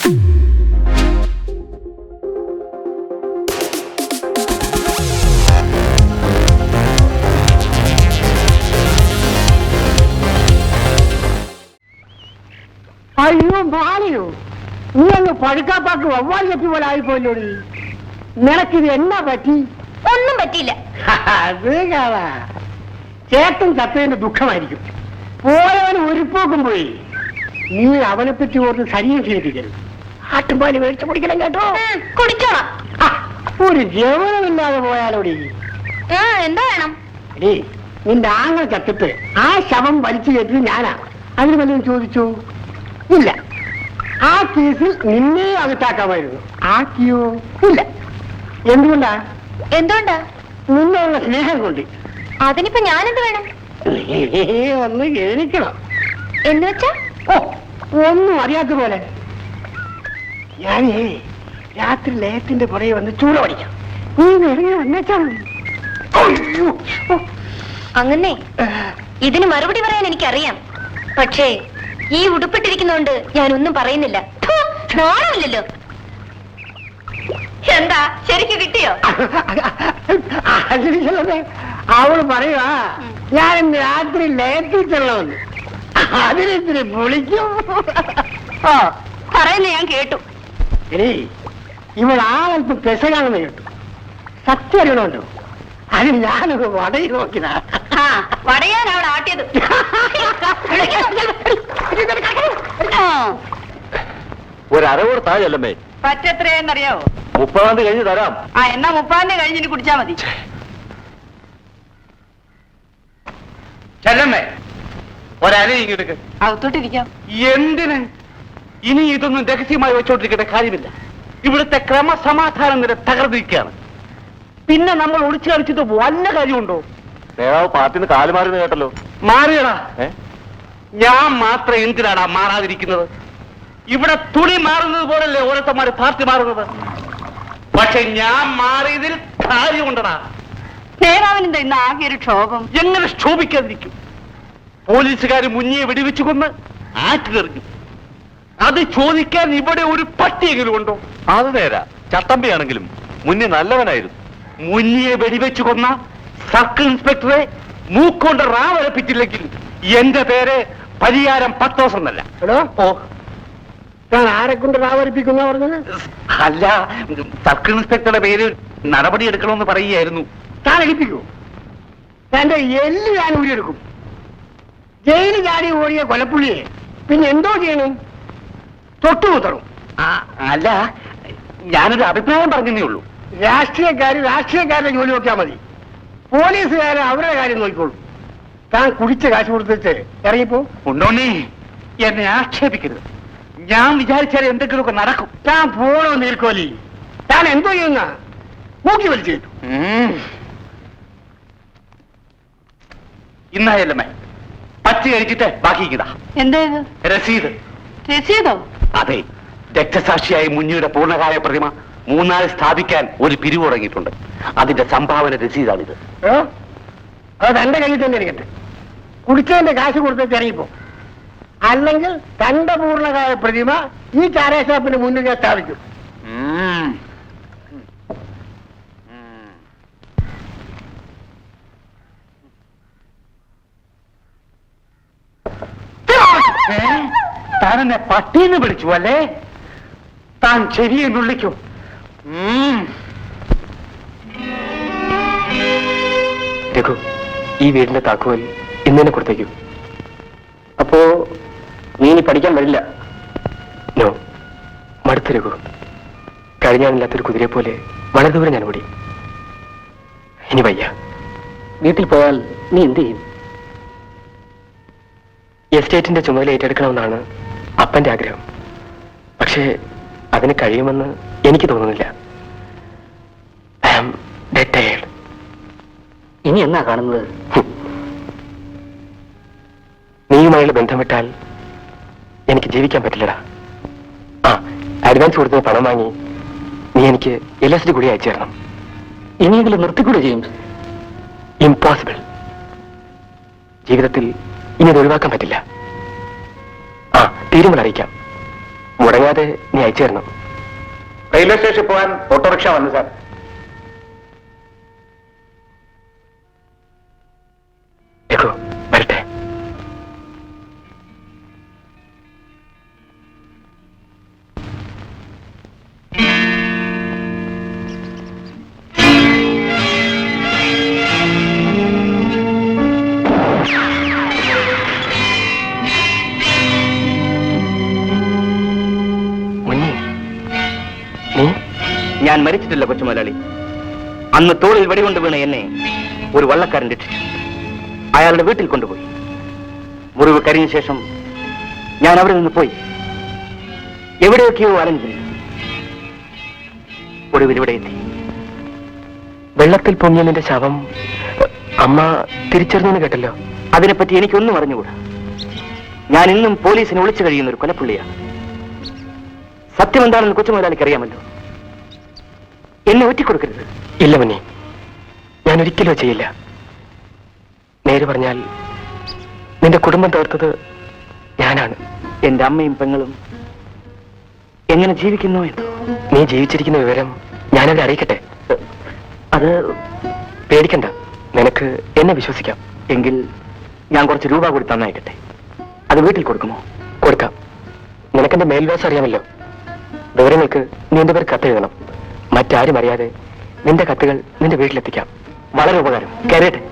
അയ്യോ ബാലിയോ, നീ അങ്ങ് പഴുക്കാപ്പാക്ക് വവ്വാൽ കെട്ടി പോലെ ആയിപ്പോയില്ലോടി. നിനക്കിത് എന്നാ പറ്റി? ഒന്നും പറ്റിയില്ല. അത് കാണാ, ചേട്ടൻ ചത്തതിന്റെ ദുഃഖമായിരിക്കും. പോയവന് ഒരുപ്പോക്കും പോയി. നീ അവനെ പറ്റി ഓർത്ത് ശരീരം ക്ഷീണിപ്പിക്കരുത്. ആട്ടുംപാല് മേടിച്ച് കുടിക്കണം കേട്ടോ. കുടിച്ചോളാം. ഒരു ജവനമില്ലാതെ പോയാലോടി. എന്താ വേണം? എടീ, നിന്റെ ആങ്ങൾ ചത്തിട്ട് ആ ശവം വലിച്ചു കയറ്റി ഞാനാ. അതിന് വല്ലതും ചോദിച്ചോ? ഇല്ല. ആ കേസിൽ നിന്നെ അകത്താക്കാമായിരുന്നു. ആക്കിയോ? ഇല്ല. എന്തുകൊണ്ടാ? എന്തുകൊണ്ടാ? നിന്നുള്ള സ്നേഹം കൊണ്ട്. അതിനിപ്പോ ഞാനെന്ത് വേണം? ഒന്ന് ഗണിക്കണം. എന്ന് വെച്ചാ? ഓ, ഒന്നും അറിയാത്ത പോലെ. ഞാനേ രാത്രി ലേറ്റിന്റെ പുറകെ വന്ന് ചൂട പഠിക്കാം. നീ ഇറങ്ങി വന്നേച്ചാ. അങ്ങനെ ഇതിന് മറുപടി പറയാൻ എനിക്കറിയാം. പക്ഷേ ഈ ഉടുപ്പിട്ടിരിക്കുന്നോണ്ട് ഞാനൊന്നും പറയുന്നില്ല. നാണമില്ലല്ലോ. എന്താ ശരിക്ക് കിട്ടിയോ? അവള് പറയുവാ ഞാൻ രാത്രി ലേറ്റിച്ചുള്ളവന്ന്. അതിനെത്തിരി പൊളിക്കും. പറയുന്ന ഞാൻ കേട്ടു. ഇനി ഇവൾ ആളൽപ്പം പെസകാണെന്ന് കേട്ടു. സത്യം അറിയണമല്ലോ. അതിന് ഞാനൊരു വടയിൽ നോക്കിനാ. വടയാൻ അവിടെ ആട്ടിയത്. ഒരരവോട് താഴെയല്ലമ്മേ. പറ്റെത്രയെന്നറിയാവോ? 30 കഴിഞ്ഞ് തരാം. എന്നാ 30 കഴിഞ്ഞിട്ട് കുടിച്ചാ മതി. ചെല്ലമ്മേ, ഒരര ഇങ്ങെടുക്ക്. അകത്തോട്ടിരിക്കാം. എന്തിന്? ഇനി ഇതൊന്നും രഹസ്യമായി വെച്ചോണ്ടിരിക്കേണ്ട കാര്യമില്ല. ഇവിടുത്തെ ക്രമസമാധാനം നില തകർന്നിരിക്കുകയാണ്. പിന്നെ നമ്മൾ ഒളിച്ചു കളിച്ചിട്ട് വല്ല കാര്യമുണ്ടോ? നേതാവ് പാർട്ടിന്ന് കാല് മാറിയെന്ന് കേട്ടല്ലോ. മാറിയടാ. ഞാൻ മാത്രം എന്തിനാടാ മാറാതിരിക്കുന്നത്? ഇവിടെ തുണി മാറുന്നത് പോലല്ലേ ഓരോരുത്തന്മാര് പാർട്ടി മാറുന്നത്. പക്ഷെ ഞാൻ മാറിയതിൽ കാര്യമുണ്ടടാ. നേതാവിനെന്താ ഇന്ന് ആകെ ഒരു ക്ഷോഭം? എങ്ങനെ ക്ഷോഭിക്കാതിരിക്കും? പോലീസുകാർ മുന്നിയെ വെടിവെച്ചു കൊന്ന് ആറ്റിലെറിഞ്ഞു. അത് ചോദിക്കാൻ ഇവിടെ ഒരു പട്ടിയെങ്കിലും ഉണ്ടോ? അത് നേരാ. ചട്ടമ്പിയാണെങ്കിലും മുന്നിൽ നല്ലവനായിരുന്നു. മുന്നിയെ വെടിവെച്ചു കൊന്ന സർക്കിൾ ഇൻസ്പെക്ടറെ മൂക്കൊണ്ട് റാവരപ്പിച്ചില്ലെങ്കിൽ എന്റെ പേര് പരിഹാരം 10 ദിവസം എന്നല്ല. ഓ, ഞാൻ ആരെ കൊണ്ട് റാവരിപ്പിക്കുന്ന പറഞ്ഞത്? അല്ല, സർക്കിൾ ഇൻസ്പെക്ടറുടെ പേര് നടപടി എടുക്കണമെന്ന് പറയുകയായിരുന്നു. താൻ എടുപ്പിക്കൂ. തന്റെ എല്ല് ഞാൻ ഊരിയെടുക്കും. ജയിലിൽ ചാടി ഓടിയ കൊലപ്പുള്ളിയെ പിന്നെ എന്തോ ചെയ്യണം? തൊട്ടുമുത്തണം. അല്ല, ഞാനൊരു അഭിപ്രായം പറഞ്ഞതേ ഉള്ളൂ. രാഷ്ട്രീയക്കാരുടെ ജോലി നോക്കിയാൽ മതി. പോലീസുകാരെ അവരുടെ കാര്യം നോക്കിക്കോളൂ. താൻ കുടിച്ച കാശ് കൊടുത്തിട്ട് ഇറങ്ങിപ്പോ. ഉണ്ടോന്നേ, എന്നെ ആക്ഷേപിക്കരുത്. ഞാൻ വിചാരിച്ചാൽ എന്തെങ്കിലുമൊക്കെ നടക്കും. താൻ പോണോ നീർക്കോലി? താൻ എന്തോ ചെയ്യുന്ന മൂക്കി വലിച്ചു. ഇന്നായല്ലമ്മേ, പച്ച കഴിച്ചിട്ട് ബാക്കിക്കതാ. എന്താ രസീത്. രസീതോ? അതെ, രക്തസാക്ഷിയായ മുന്നിയുടെ പൂർണ്ണകായ പ്രതിമ 3 നാൾ സ്ഥാപിക്കാൻ ഒരു പിരിവ് തുടങ്ങിയിട്ടുണ്ട്. അതിന്റെ സംഭാവന രസീതാണിത്. അത് തന്റെ കയ്യിൽ തന്നെ ഇരിക്കട്ടെ. കുടിച്ചതിന്റെ കാശ് കൊടുത്തിട്ട് ഇറങ്ങിപ്പോ. അല്ലെങ്കിൽ തന്റെ പൂർണ്ണകായ പ്രതിമ ഈ ചാരായ ഷാപ്പിന് മുന്നിൽ ഞാൻ സ്ഥാപിക്കും. താനെന്നെ പട്ടീന്ന് വിളിച്ചു അല്ലേ? താൻ ശരിയെ വിളിക്കൂ. രഘു, ഈ വീടിന്റെ താക്കോൽ ഇന്നെ കൊടുത്തേക്കൂ. അപ്പോ നീ ഇനി പഠിക്കാൻ വരില്ല? നോ, മടുത്തു രഘു. കഴിഞ്ഞാണില്ലാത്തൊരു കുതിരയെ പോലെ വളരെ ദൂരം ഞാൻ ഓടി. ഇനി വയ്യ. വീട്ടിൽ പോയാൽ നീ എന്ത് ചെയ്യും? എസ്റ്റേറ്റിന്റെ ചുമതല ഏറ്റെടുക്കണമെന്നാണ് അപ്പന്റെ ആഗ്രഹം. പക്ഷേ അതിന് കഴിയുമെന്ന് എനിക്ക് തോന്നുന്നില്ല. I am dead tired. ഇനി എന്നാ കാണുന്നത്? നീയുമായുള്ള ബന്ധം വിട്ടാൽ എനിക്ക് ജീവിക്കാൻ പറ്റില്ലടാ. അഡ്വാൻസ് കൊടുത്ത് പണം വാങ്ങി നീ എനിക്ക് LSD കൂടി അയച്ചു തരണം. ഇനിയെങ്കിലും നിർത്തിക്കൂടെ ജെയിംസ്? ഇംപോസിബിൾ. ജീവിതത്തിൽ ഇനി അത് ഒഴിവാക്കാൻ പറ്റില്ല. തീരുമാനം അറിയിക്കാം. മുടങ്ങാതെ നീ അയച്ചു തരണം. റെയിൽവേ സ്റ്റേഷനിൽ പോകാൻ ഓട്ടോറിക്ഷ വന്നു സാർ. രഘു വരട്ടെ. ഞാൻ മരിച്ചിട്ടില്ല കൊച്ചുമുതലാളി. അന്ന് തോളിൽ വെടികൊണ്ട് വീണ എന്നെ ഒരു വള്ളക്കാരൻ രക്ഷിച്ചു. അയാളുടെ വീട്ടിൽ കൊണ്ടുപോയി. മുറിവ് കരിഞ്ഞ ശേഷം ഞാൻ അവിടെ നിന്ന് പോയി എവിടെയൊക്കെയോ അലഞ്ഞു. ഒടുവിൽ ഇവിടെ എത്തി. വെള്ളത്തിൽ പൊങ്ങിയ നിന്റെ ശവം അമ്മ തിരിച്ചറിഞ്ഞെന്ന് കേട്ടല്ലോ. അതിനെപ്പറ്റി എനിക്കൊന്നും അറിഞ്ഞുകൂടാ. ഞാൻ ഇന്നും പോലീസിനെ ഒളിച്ചു കഴിയുന്ന ഒരു കൊലപ്പുള്ളിയാണ്. സത്യം എന്താണെന്ന് കൊച്ചുമുതലാളിക്ക് അറിയാമല്ലോ. എന്നെ ഒറ്റിക്കൊടുക്കരുത്. ഇല്ല മുന്നേ, ഞാൻ ഒരിക്കലും ചെയ്യില്ല. നേര് പറഞ്ഞാൽ നിന്റെ കുടുംബം തകർത്തത് ഞാനാണ്. എന്റെ അമ്മയും പെങ്ങളും എങ്ങനെ ജീവിക്കുന്നു എന്ന് നീ ജീവിച്ചിരിക്കുന്ന വിവരം ഞാനവരെ അറിയിക്കട്ടെ. അത് പേടിക്കണ്ട, നിനക്ക് എന്നെ വിശ്വസിക്കാം. എങ്കിൽ ഞാൻ കുറച്ച് രൂപ കൂടി തന്നയക്കട്ടെ. അത് വീട്ടിൽ കൊടുക്കുമോ? കൊടുക്കാം. നിനക്കെന്റെ മേൽവാസം അറിയാമല്ലോ. വിവരങ്ങൾക്ക് നീ എന്റെ പേര് കത്തെഴുതണം. മറ്റാരും അറിയാതെ നിന്റെ കത്തുകൾ നിന്റെ വീട്ടിലെത്തിക്കാം. വളരെ ഉപകാരം. കയറട്ടെ.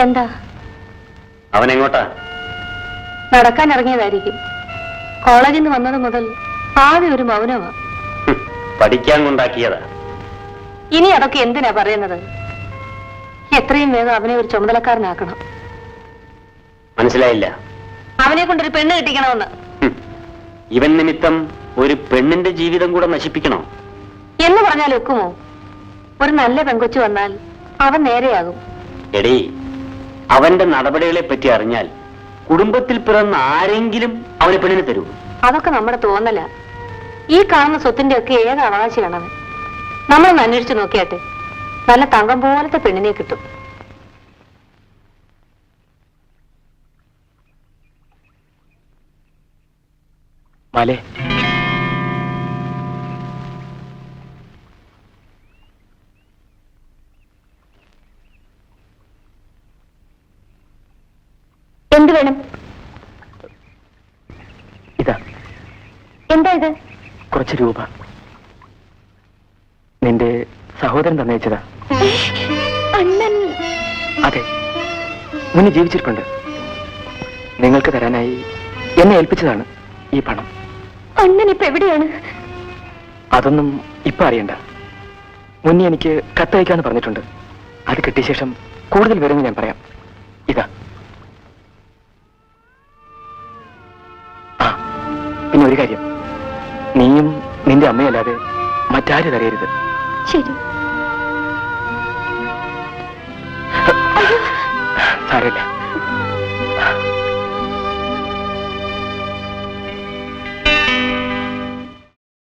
എന്താ? അവനെങ്ങോട്ടാ? നടക്കാൻ ഇറങ്ങിയതായിരിക്കും. കോളേജിൽ നിന്ന് വന്നത് മുതൽ ആദ്യം ഒരു മൗനമാ. പഠിക്കാൻ കൊണ്ടാക്കിയതാ. ഇനി അതൊക്കെ എന്തിനാ പറയുന്നത്? എത്രയും വേഗം അവനെ ഒരു ചുമതലക്കാരനാക്കണം. മനസ്സിലായില്ല. അവനെ കൊണ്ടൊരു പെണ്ണ് കിട്ടിക്കണമെന്ന്. ഇവൻ നിമിത്തം ഒരു പെണ്ണിന്റെ ജീവിതം കൂടെ നശിപ്പിക്കണോ എന്ന് പറഞ്ഞാൽ ഒക്കുമോ? ഒരു നല്ല പെങ്കൊച്ചു വന്നാൽ അവൻ നേരെയാകും. എടീ, അവന്റെ നടപടികളെ പറ്റി അറിഞ്ഞാൽ കുടുംബത്തിൽ പിറന്ന ആരെങ്കിലും അവനെ പെണ്ണിന് തരൂ? അതൊക്കെ നമ്മുടെ തോന്നല. ഈ കാണുന്ന സ്വത്തിന്റെ ഒക്കെ ഏക അവകാശിയാണ് അവൻ. നമ്മളൊന്ന് അന്വേഷിച്ചു നോക്കിയാട്ടെ. നല്ല തങ്കം പോലത്തെ പെണ്ണിനെ കിട്ടും. മാലേ, എന്ത് വേണം? ഇതാ. എന്താ ഇത്? കുറച്ച് രൂപ നിന്റെ സഹോദരൻ തന്നയച്ചതാ. അണ്ണൻ? അതെ, മുന്നേ ജീവിച്ചിരിപ്പുണ്ട്. നിങ്ങൾക്ക് തരാനായി എന്നെ ഏൽപ്പിച്ചതാണ് ഈ പണം. അണ്ണൻ ഇപ്പൊ എവിടെയാണ്? അതൊന്നും ഇപ്പൊ അറിയണ്ട. മുന്നേ എനിക്ക് കത്തയക്കാന്ന് പറഞ്ഞിട്ടുണ്ട്. അത് കിട്ടിയ ശേഷം കൂടുതൽ വിവരങ്ങൾ ഞാൻ പറയാം. ഇതാ. ആ, പിന്നെ ഒരു കാര്യം, നീയും നിന്റെ അമ്മയല്ലാതെ മറ്റാരും അറിയരുത്. ശരി. സാരമില്ല.